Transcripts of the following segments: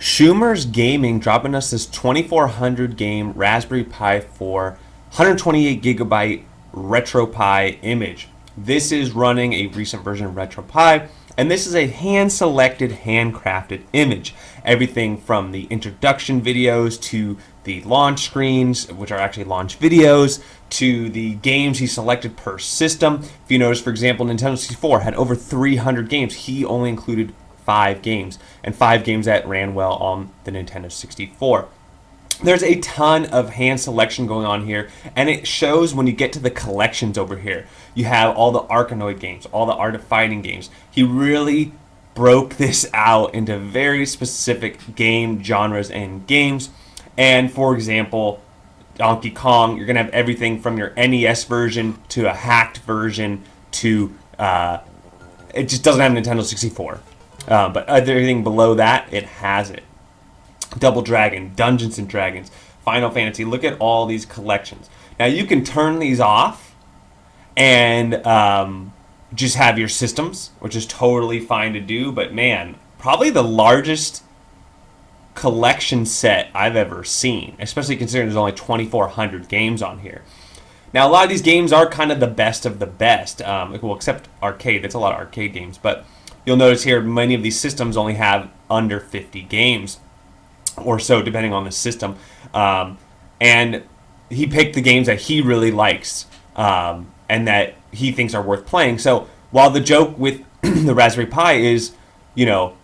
Schoomer's Gaming dropping us this 2400 game Raspberry Pi 4 128GB Retropie image. This is running a recent version of Retropie, and this is a hand-selected, handcrafted image. Everything from the introduction videos to the launch screens, which are actually launch videos, to the games he selected per system. If you notice, for example, Nintendo 64 had over 300 games. He only included 5 games, and 5 games that ran well on the Nintendo 64. There's a ton of hand selection going on here, and it shows when you get to the collections over here. You have all the Arkanoid games, all the Art of Fighting games. He really broke this out into very specific game genres and games. And for example, Donkey Kong, you're going to have everything from your NES version to a hacked version to, it just doesn't have Nintendo 64. But everything below that, it has it. Double Dragon, Dungeons and Dragons, Final Fantasy. Look at all these collections. Now you can turn these off and just have your systems, which is totally fine to do. But man, probably the largest collection set I've ever seen, especially considering there's only 2,400 games on here. Now a lot of these games are kind of the best of the best, well, except arcade. That's a lot of arcade games, but you'll notice here many of these systems only have under 50 games or so, depending on the system. And he picked the games that he really likes and that he thinks are worth playing. So while the joke with the Raspberry Pi is, you know,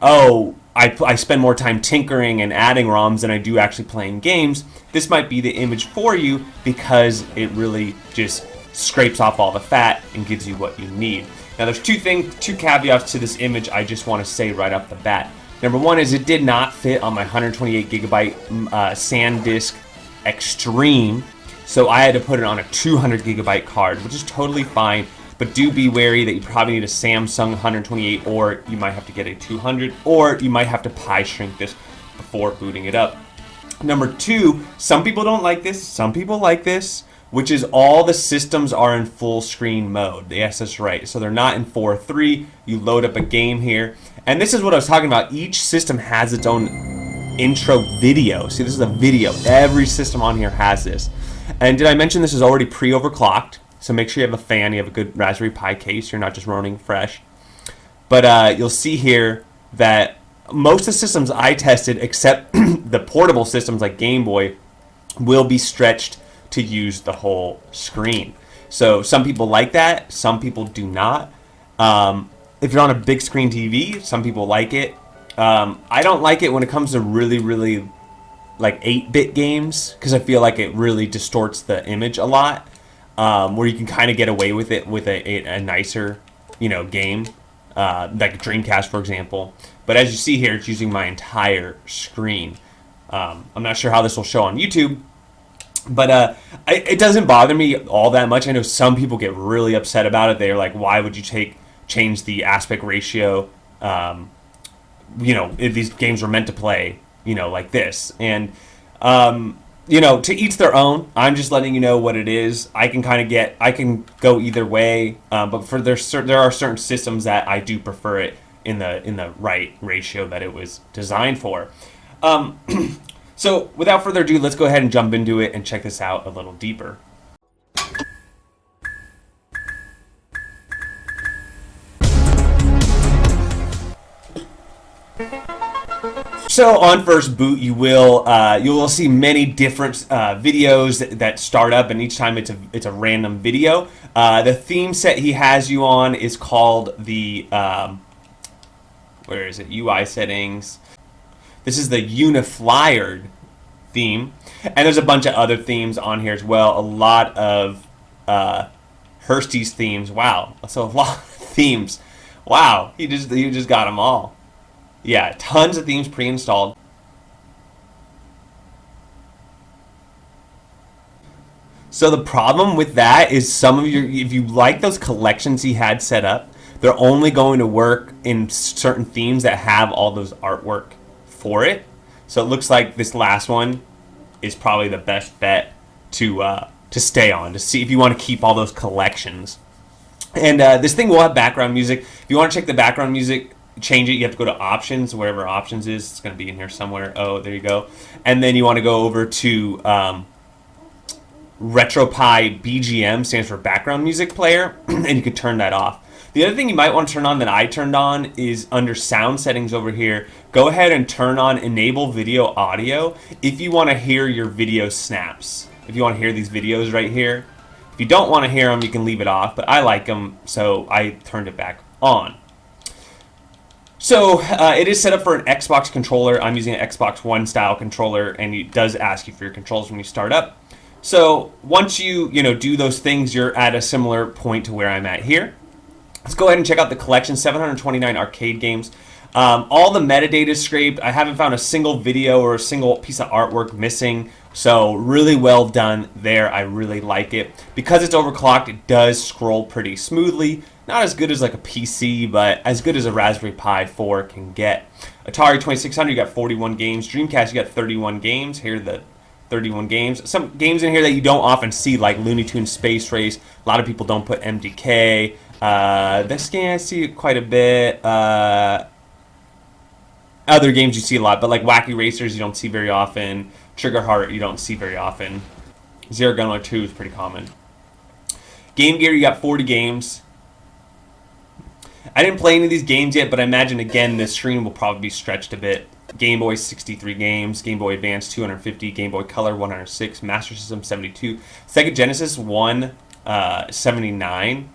oh, I spend more time tinkering and adding ROMs than I do actually playing games, this might be the image for you because it really just scrapes off all the fat and gives you what you need. Now there's two caveats to this image I just want to say right off the bat. Number one is it did not fit on my 128GB SanDisk Extreme, so I had to put it on a 200GB card, which is totally fine, but do be wary that you probably need a Samsung 128, or you might have to get a 200, or you might have to Pi shrink this before booting it up. Number two, some people don't like this, some people like this, which is all the systems are in full screen mode. Yes, that's right. So they're not in 4:3. You load up a game here. And this is what I was talking about. Each system has its own intro video. See, this is a video. Every system on here has this. And did I mention this is already pre-overclocked? So make sure you have a fan, you have a good Raspberry Pi case. You're not just running fresh. But you'll see here that most of the systems I tested, except the portable systems like Game Boy, will be stretched to use the whole screen. So some people like that, some people do not. If you're on a big screen TV, some people like it. I don't like it when it comes to really like 8-bit games, because I feel like it really distorts the image a lot, where you can kind of get away with it with a nicer, game, like Dreamcast, for example. But as you see here, it's using my entire screen. I'm not sure how this will show on YouTube, but it doesn't bother me all that much. I know some people get really upset about it. They're like, why would you change the aspect ratio? If these games were meant to play, like this. And, to each their own. I'm just letting you know what it is. I can go either way. But there are certain systems that I do prefer it in the right ratio that it was designed for. So without further ado, let's go ahead and jump into it and check this out a little deeper. So on first boot, you will see many different videos that start up, and each time it's a random video. The theme set he has you on is called the where is it? UI settings. This is the Uniflyered theme, and there's a bunch of other themes on here as well. A lot of Hursty's themes. Wow, so a lot of themes. Wow, you just got them all. Yeah, tons of themes pre-installed. So the problem with that is if you like those collections he had set up, they're only going to work in certain themes that have all those artwork for it. So it looks like this last one is probably the best bet to stay on, to see if you want to keep all those collections. And this thing will have background music. If you want to check the background music, change it, you have to go to options, wherever options is. It's going to be in here somewhere. Oh, there you go. And then you want to go over to Retropie BGM, stands for background music player, and you can turn that off. The other thing you might want to turn on that I turned on is under sound settings over here. Go ahead and turn on enable video audio if you want to hear your video snaps. If you want to hear these videos right here. If you don't want to hear them, you can leave it off, but I like them, so I turned it back on. So it is set up for an Xbox controller. I'm using an Xbox One style controller, and it does ask you for your controls when you start up. So once you do those things, you're at a similar point to where I'm at here. Let's go ahead and check out the collection, 729 arcade games. All the metadata is scraped. I haven't found a single video or a single piece of artwork missing. So really well done there. I really like it. Because it's overclocked, it does scroll pretty smoothly. Not as good as like a PC, but as good as a Raspberry Pi 4 can get. Atari 2600, you got 41 games. Dreamcast, you got 31 games. Here are the 31 games. Some games in here that you don't often see, like Looney Tunes Space Race. A lot of people don't put MDK. This game I see quite a bit. Other games you see a lot, but like Wacky Racers you don't see very often. Trigger Heart you don't see very often. Zero Gunner 2 is pretty common. Game Gear, you got 40 games. I didn't play any of these games yet, but I imagine again this screen will probably be stretched a bit. Game Boy 63 games, Game Boy Advance 250, Game Boy Color 106, Master System 72, Sega Genesis 179.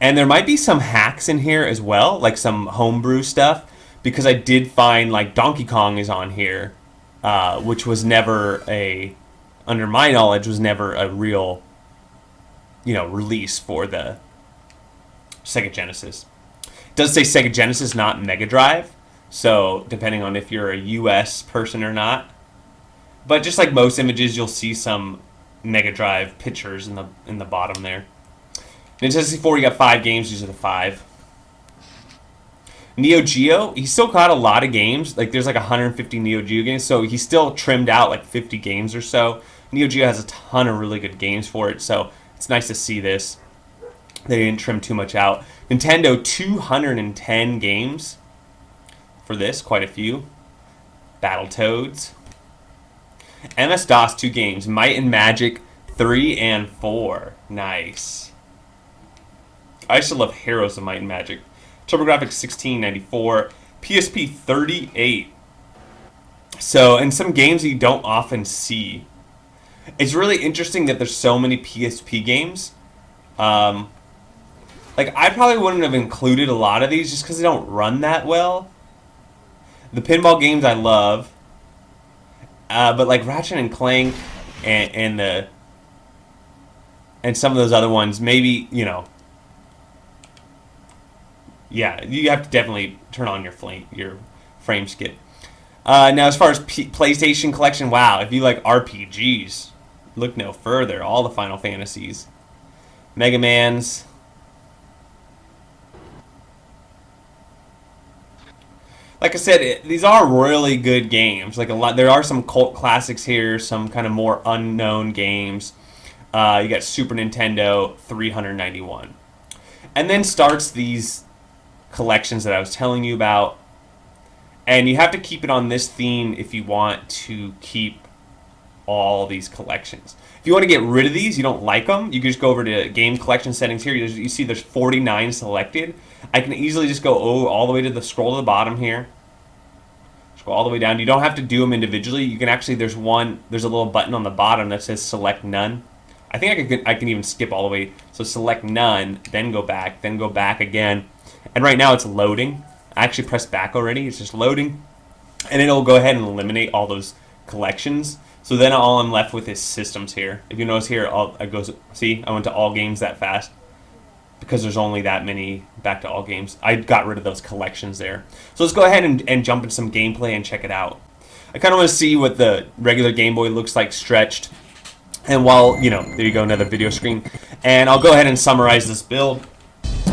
And there might be some hacks in here as well, like some homebrew stuff, because I did find like Donkey Kong is on here, which was never under my knowledge, was never a real, release for the Sega Genesis. It does say Sega Genesis, not Mega Drive, so depending on if you're a US person or not. But just like most images, you'll see some Mega Drive pictures in the bottom there. Nintendo 64, you got 5 games. These are the 5. Neo Geo, he still got a lot of games. Like there's like 150 Neo Geo games, so he still trimmed out like 50 games or so. Neo Geo has a ton of really good games for it, so it's nice to see this. They didn't trim too much out. Nintendo, 210 games for this, quite a few. Battletoads. MS-DOS, 2 games. Might and Magic 3 and 4. Nice. I used to love Heroes of Might and Magic. TurboGrafx 1694. PSP 38. So, and some games that you don't often see. It's really interesting that there's so many PSP games. Like, I probably wouldn't have included a lot of these just because they don't run that well. The pinball games I love. But like Ratchet and Clank and some of those other ones, maybe, yeah, you have to definitely turn on your frame skip. Now, as far as PlayStation collection, wow, if you like RPGs, look no further. All the Final Fantasies, Mega Mans. Like I said, these are really good games. Like there are some cult classics here, some kind of more unknown games. You got Super Nintendo, 391, and then starts these collections that I was telling you about. And you have to keep it on this theme if you want to keep all these collections. If you want to get rid of these, you don't like them, you can just go over to game collection settings here. You see there's 49 selected. I can easily just go all the way to the scroll to the bottom here. Scroll all the way down. You don't have to do them individually. You can actually, there's a little button on the bottom that says select none. I think I can even skip all the way. So select none, then go back again. And right now it's loading. I actually pressed back already. It's just loading. And it'll go ahead and eliminate all those collections. So then all I'm left with is systems here. If you notice here, see, I went to all games that fast. Because there's only that many back to all games. I got rid of those collections there. So let's go ahead and jump into some gameplay and check it out. I kind of want to see what the regular Game Boy looks like stretched. And while, there you go, another video screen. And I'll go ahead and summarize this build.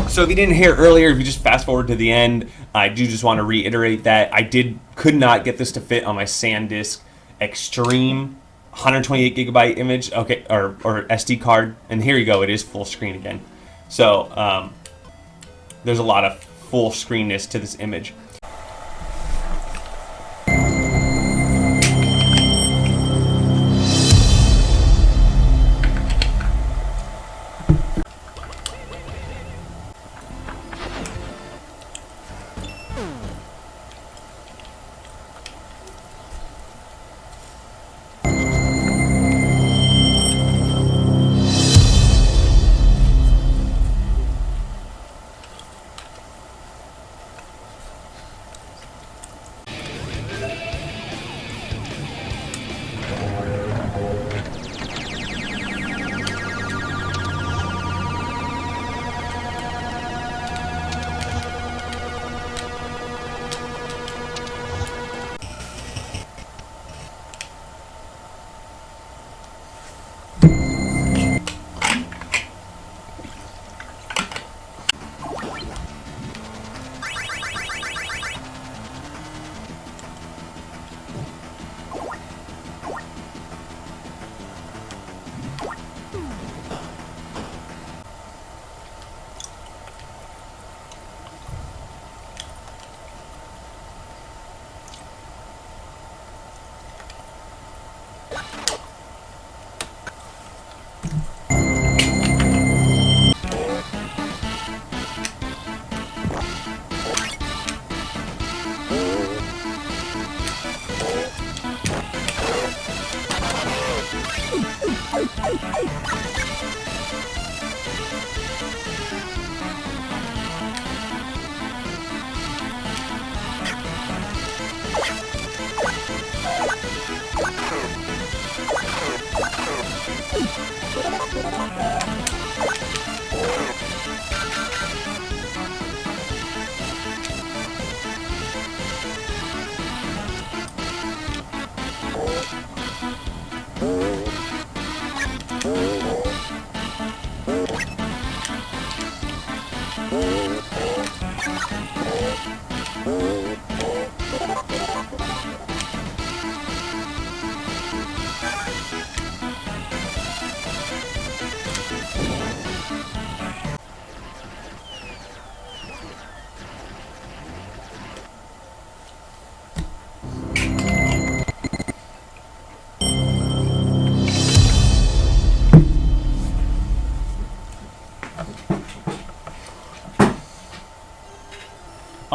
So if you didn't hear earlier, if you just fast forward to the end, I do just want to reiterate that I could not get this to fit on my SanDisk Extreme 128 gigabyte image, okay, or SD card. And here you go, it is full screen again. So there's a lot of full screenness to this image.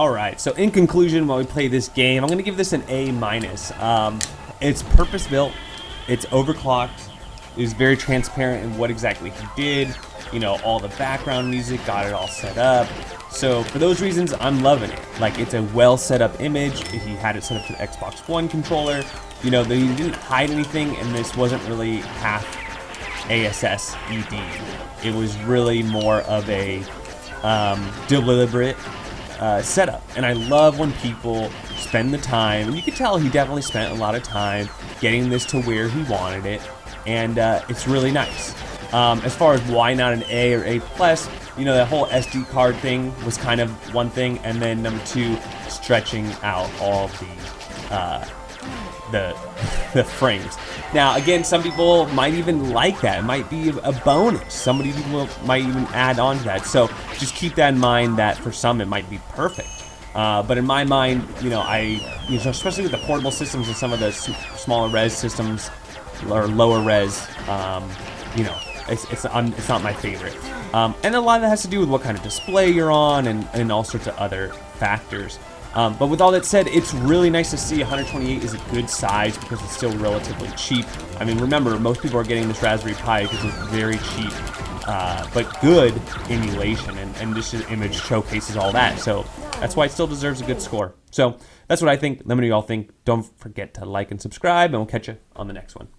All right, so in conclusion, while we play this game, I'm going to give this an A-. It's purpose-built, it's overclocked, it was very transparent in what exactly he did, you know, all the background music, got it all set up. So for those reasons, I'm loving it. Like, it's a well set up image. He had it set up to the Xbox One controller. You know, he didn't hide anything, and this wasn't really half ASS ED. It was really more of a deliberate setup. And I love when people spend the time, and you could tell he definitely spent a lot of time getting this to where he wanted it, and it's really nice. As far as why not an A or A+, you know, that whole SD card thing was kind of one thing, and then number two, stretching out all the frames. Now, again, some people might even like that. It might be a bonus. Somebody might even add on to that. So just keep that in mind that for some it might be perfect. But in my mind, you know, especially with the portable systems and some of the smaller res systems or lower res, you know, it's not my favorite. And a lot of that has to do with what kind of display you're on and all sorts of other factors. But with all that said, it's really nice to see 128 is a good size because it's still relatively cheap. I mean, remember, most people are getting this Raspberry Pi because it's very cheap, but good emulation, and this image showcases all that. So that's why it still deserves a good score. So that's what I think. Let me know what y'all think. Don't forget to like and subscribe, and we'll catch you on the next one.